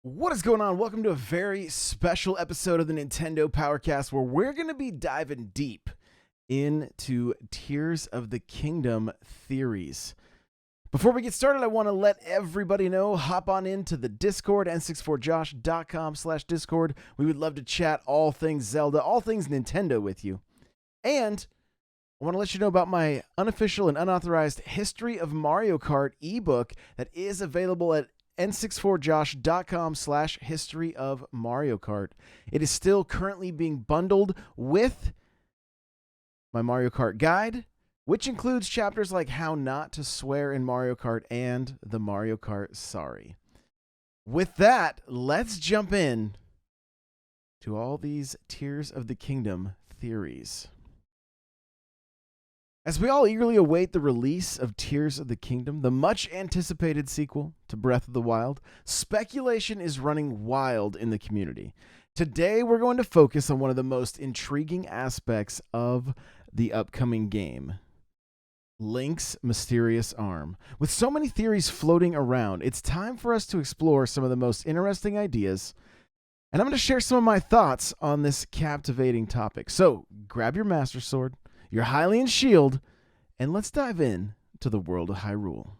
What is going on? Welcome to a very special episode of the Nintendo Powercast where we're going to be diving deep into Tears of the Kingdom theories. Before we get started, I want to let everybody know, hop on into the Discord, n64josh.com/Discord. We would love to chat all things Zelda, all things Nintendo with you. And I want to let you know about my unofficial and unauthorized History of Mario Kart ebook that is available at n64josh.com/history of Mario Kart. It is still currently being bundled with my Mario Kart guide, which includes chapters like how not to swear in Mario Kart and the Mario Kart Sorry. With that, let's jump in to all these Tears of the Kingdom theories. As we all eagerly await the release of Tears of the Kingdom, the much-anticipated sequel to Breath of the Wild, speculation is running wild in the community. Today, we're going to focus on one of the most intriguing aspects of the upcoming game, Link's mysterious arm. With so many theories floating around, it's time for us to explore some of the most interesting ideas, and I'm going to share some of my thoughts on this captivating topic. So, grab your Master Sword, your Hylian shield, and let's dive in to the world of Hyrule.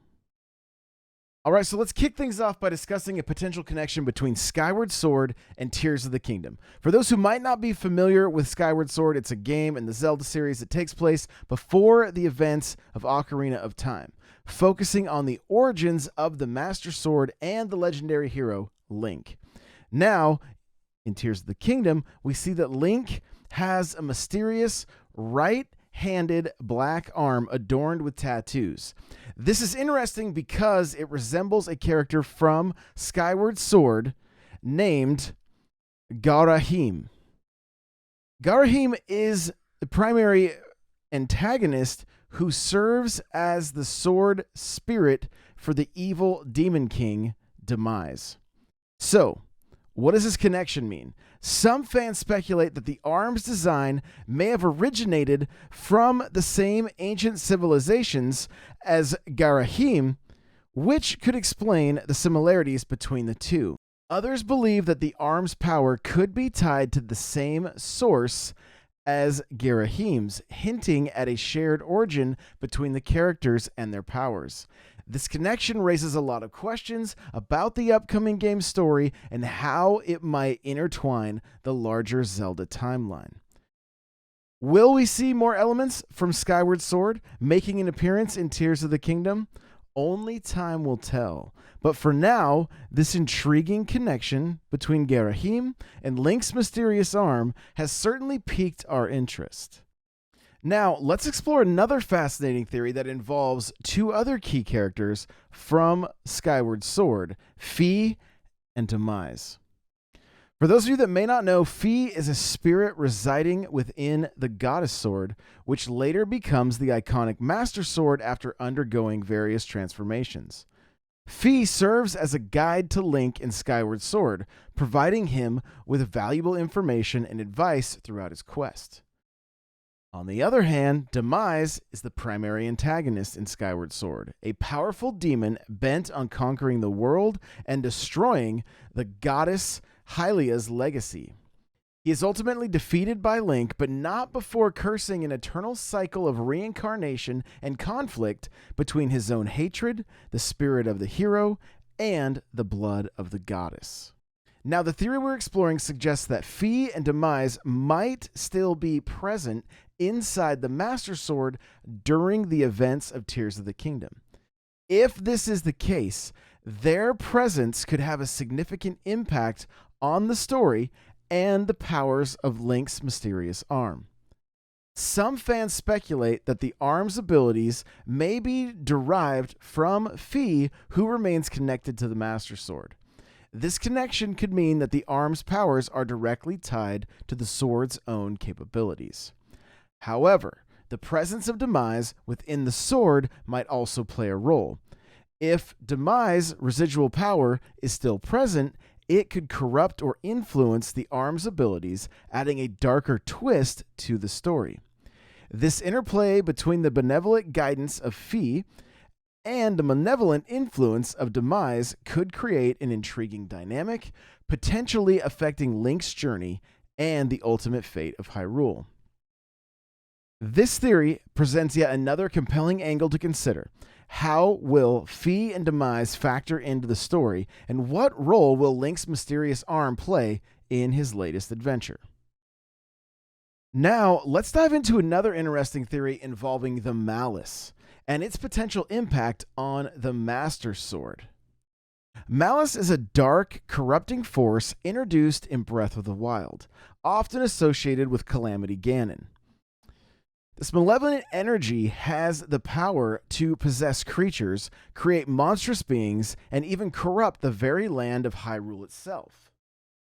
All right, so let's kick things off by discussing a potential connection between Skyward Sword and Tears of the Kingdom. For those who might not be familiar with Skyward Sword, it's a game in the Zelda series that takes place before the events of Ocarina of Time, focusing on the origins of the Master Sword and the legendary hero, Link. Now, in Tears of the Kingdom, we see that Link has a mysterious right-handed black arm adorned with tattoos. This is interesting because it resembles a character from Skyward Sword named Garahim. Garahim is the primary antagonist who serves as the sword spirit for the evil Demon King, Demise. So, what does this connection mean? Some fans speculate that the arm's design may have originated from the same ancient civilizations as Garahim, which could explain the similarities between the two. Others believe that the arm's power could be tied to the same source as Garahim's, hinting at a shared origin between the characters and their powers. This connection raises a lot of questions about the upcoming game's story and how it might intertwine the larger Zelda timeline. Will we see more elements from Skyward Sword making an appearance in Tears of the Kingdom? Only time will tell. But for now, this intriguing connection between Garahim and Link's mysterious arm has certainly piqued our interest. Now, let's explore another fascinating theory that involves two other key characters from Skyward Sword, Fi and Demise. For those of you that may not know, Fi is a spirit residing within the Goddess Sword, which later becomes the iconic Master Sword after undergoing various transformations. Fi serves as a guide to Link in Skyward Sword, providing him with valuable information and advice throughout his quest. On the other hand, Demise is the primary antagonist in Skyward Sword, a powerful demon bent on conquering the world and destroying the goddess Hylia's legacy. He is ultimately defeated by Link, but not before cursing an eternal cycle of reincarnation and conflict between his own hatred, the spirit of the hero, and the blood of the goddess. Now, the theory we're exploring suggests that Fi and Demise might still be present inside the Master Sword during the events of Tears of the Kingdom. If this is the case, their presence could have a significant impact on the story and the powers of Link's mysterious arm. Some fans speculate that the arm's abilities may be derived from Fi, who remains connected to the Master Sword. This connection could mean that the arm's powers are directly tied to the sword's own capabilities. However, the presence of Demise within the sword might also play a role. If Demise's residual power is still present, it could corrupt or influence the arm's abilities, adding a darker twist to the story. This interplay between the benevolent guidance of Fi and the malevolent influence of demise could create an intriguing dynamic, potentially affecting Link's journey and the ultimate fate of Hyrule. This theory presents yet another compelling angle to consider. How will Fi and Demise factor into the story, and what role will Link's mysterious arm play in his latest adventure? Now, let's dive into another interesting theory involving the Malice and its potential impact on the Master Sword. Malice is a dark, corrupting force introduced in Breath of the Wild, often associated with Calamity Ganon. This malevolent energy has the power to possess creatures, create monstrous beings, and even corrupt the very land of Hyrule itself.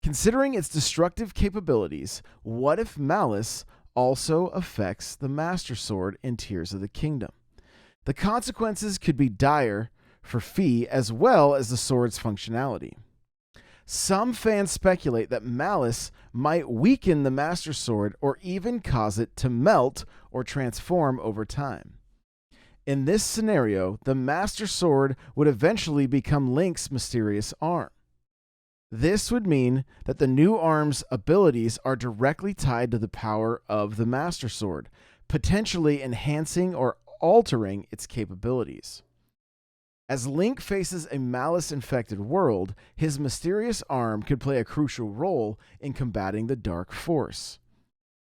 Considering its destructive capabilities, what if Malice also affects the Master Sword in Tears of the Kingdom? The consequences could be dire for Fi as well as the sword's functionality. Some fans speculate that Malice might weaken the Master Sword or even cause it to melt or transform over time. In this scenario, the Master Sword would eventually become Link's mysterious arm. This would mean that the new arm's abilities are directly tied to the power of the Master Sword, potentially enhancing or altering its capabilities. As Link faces a malice-infected world, his mysterious arm could play a crucial role in combating the Dark Force.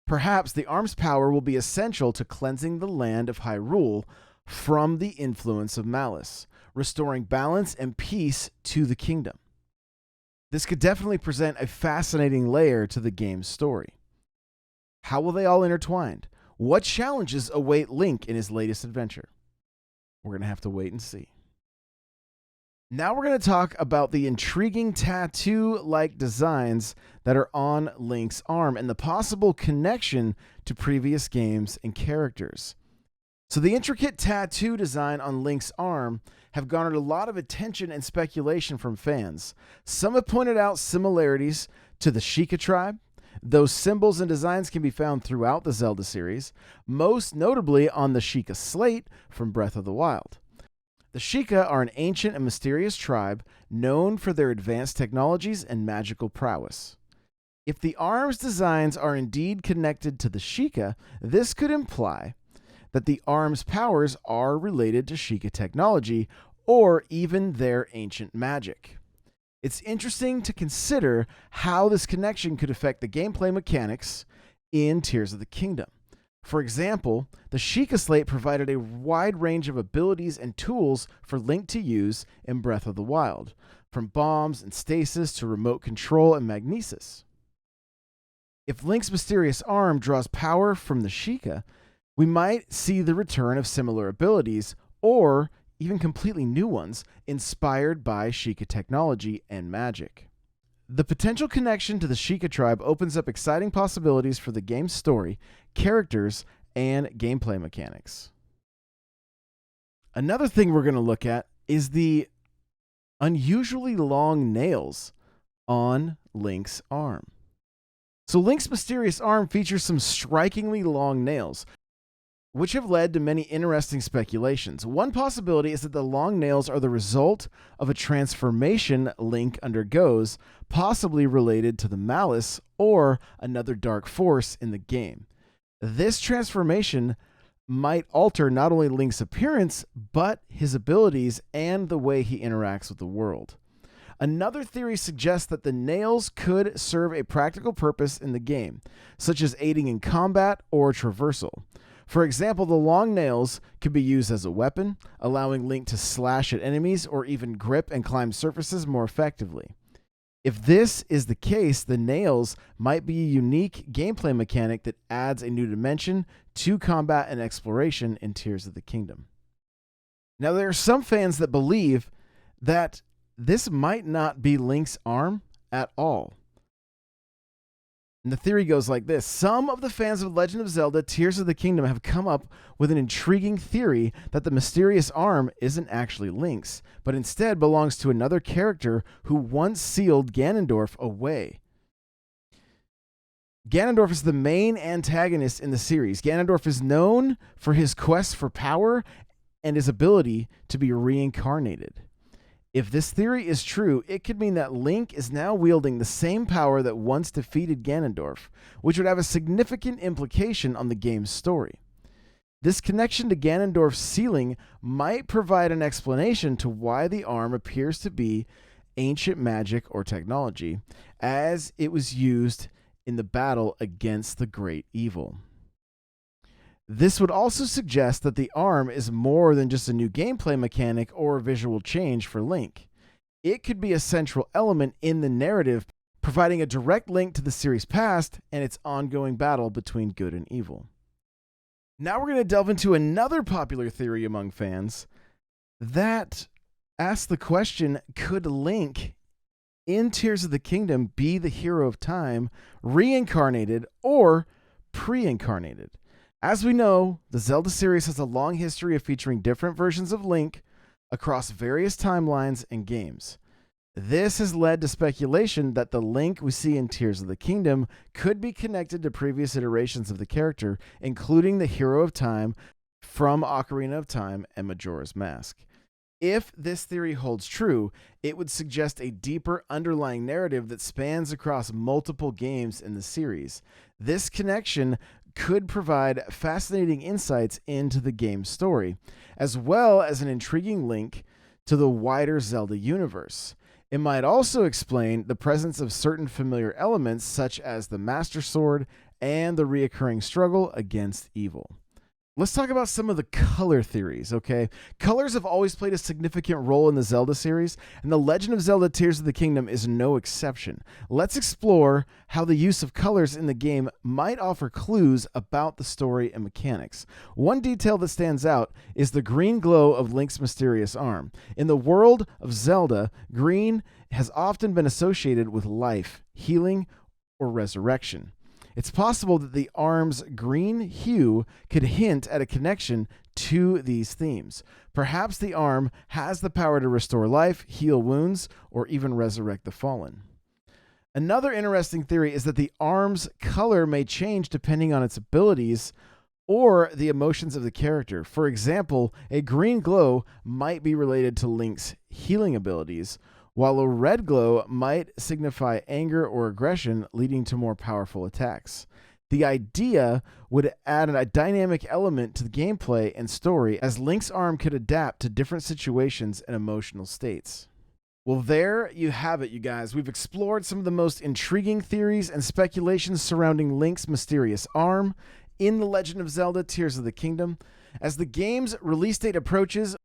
Perhaps the arm's power will be essential to cleansing the land of Hyrule from the influence of malice, restoring balance and peace to the kingdom. This could definitely present a fascinating layer to the game's story. How will they all intertwine? What challenges await Link in his latest adventure? We're going to have to wait and see. Now we're going to talk about the intriguing tattoo-like designs that are on Link's arm and the possible connection to previous games and characters. So the intricate tattoo design on Link's arm have garnered a lot of attention and speculation from fans. Some have pointed out similarities to the Sheikah tribe. Those symbols and designs can be found throughout the Zelda series, most notably on the Sheikah slate from Breath of the Wild. The Sheikah are an ancient and mysterious tribe known for their advanced technologies and magical prowess. If the arm's designs are indeed connected to the Sheikah, this could imply that the arm's powers are related to Sheikah technology or even their ancient magic. It's interesting to consider how this connection could affect the gameplay mechanics in Tears of the Kingdom. For example, the Sheikah slate provided a wide range of abilities and tools for Link to use in Breath of the Wild, from bombs and stasis to remote control and magnesis. If Link's mysterious arm draws power from the Sheikah, we might see the return of similar abilities or even completely new ones inspired by Sheikah technology and magic. The potential connection to the Sheikah tribe opens up exciting possibilities for the game's story, characters, and gameplay mechanics. Another thing we're going to look at is the unusually long nails on Link's arm. So Link's mysterious arm features some strikingly long nails, which have led to many interesting speculations. One possibility is that the long nails are the result of a transformation Link undergoes, possibly related to the Malice or another dark force in the game. This transformation might alter not only Link's appearance, but his abilities and the way he interacts with the world. Another theory suggests that the nails could serve a practical purpose in the game, such as aiding in combat or traversal. For example, the long nails could be used as a weapon, allowing Link to slash at enemies or even grip and climb surfaces more effectively. If this is the case, the nails might be a unique gameplay mechanic that adds a new dimension to combat and exploration in Tears of the Kingdom. Now, there are some fans that believe that this might not be Link's arm at all. And the theory goes like this. Some of the fans of Legend of Zelda Tears of the Kingdom have come up with an intriguing theory that the mysterious arm isn't actually Link's, but instead belongs to another character who once sealed Ganondorf away. Ganondorf is the main antagonist in the series. Ganondorf is known for his quest for power and his ability to be reincarnated. If this theory is true, it could mean that Link is now wielding the same power that once defeated Ganondorf, which would have a significant implication on the game's story. This connection to Ganondorf's ceiling might provide an explanation to why the arm appears to be ancient magic or technology, as it was used in the battle against the great evil. This would also suggest that the arm is more than just a new gameplay mechanic or a visual change for Link. It could be a central element in the narrative, providing a direct link to the series' past and its ongoing battle between good and evil. Now we're going to delve into another popular theory among fans that asks the question, could Link in Tears of the Kingdom be the hero of time, reincarnated or pre-incarnated? As we know, the Zelda series has a long history of featuring different versions of Link across various timelines and games. This has led to speculation that the Link we see in Tears of the Kingdom could be connected to previous iterations of the character, including the Hero of Time from Ocarina of Time and Majora's Mask. If this theory holds true, it would suggest a deeper underlying narrative that spans across multiple games in the series. This connection could provide fascinating insights into the game's story, as well as an intriguing link to the wider Zelda universe. It might also explain the presence of certain familiar elements, such as the Master Sword and the reoccurring struggle against evil. Let's talk about some of the color theories, okay? Colors have always played a significant role in the Zelda series, and The Legend of Zelda Tears of the Kingdom is no exception. Let's explore how the use of colors in the game might offer clues about the story and mechanics. One detail that stands out is the green glow of Link's mysterious arm. In the world of Zelda, green has often been associated with life, healing, or resurrection. It's possible that the arm's green hue could hint at a connection to these themes. Perhaps the arm has the power to restore life, heal wounds, or even resurrect the fallen. Another interesting theory is that the arm's color may change depending on its abilities or the emotions of the character. For example, a green glow might be related to Link's healing abilities, while a red glow might signify anger or aggression, leading to more powerful attacks. The idea would add a dynamic element to the gameplay and story, as Link's arm could adapt to different situations and emotional states. Well, there you have it, you guys. We've explored some of the most intriguing theories and speculations surrounding Link's mysterious arm in The Legend of Zelda Tears of the Kingdom. As the game's release date approaches,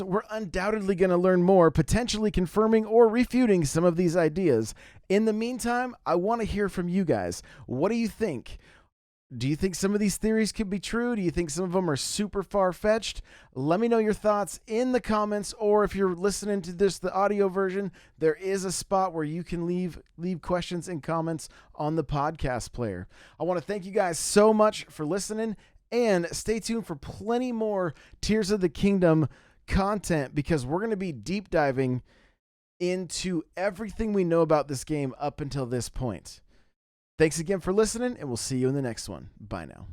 we're undoubtedly going to learn more, potentially confirming or refuting some of these ideas. In the meantime, I want to hear from you guys. What do you think? Do you think some of these theories could be true? Do you think some of them are super far-fetched? Let me know your thoughts in the comments, or if you're listening to this, the audio version, there is a spot where you can leave questions and comments on the podcast player. I want to thank you guys so much for listening, and stay tuned for plenty more Tears of the Kingdom content, because we're going to be deep diving into everything we know about this game up until this point. Thanks again for listening, and we'll see you in the next one. Bye now.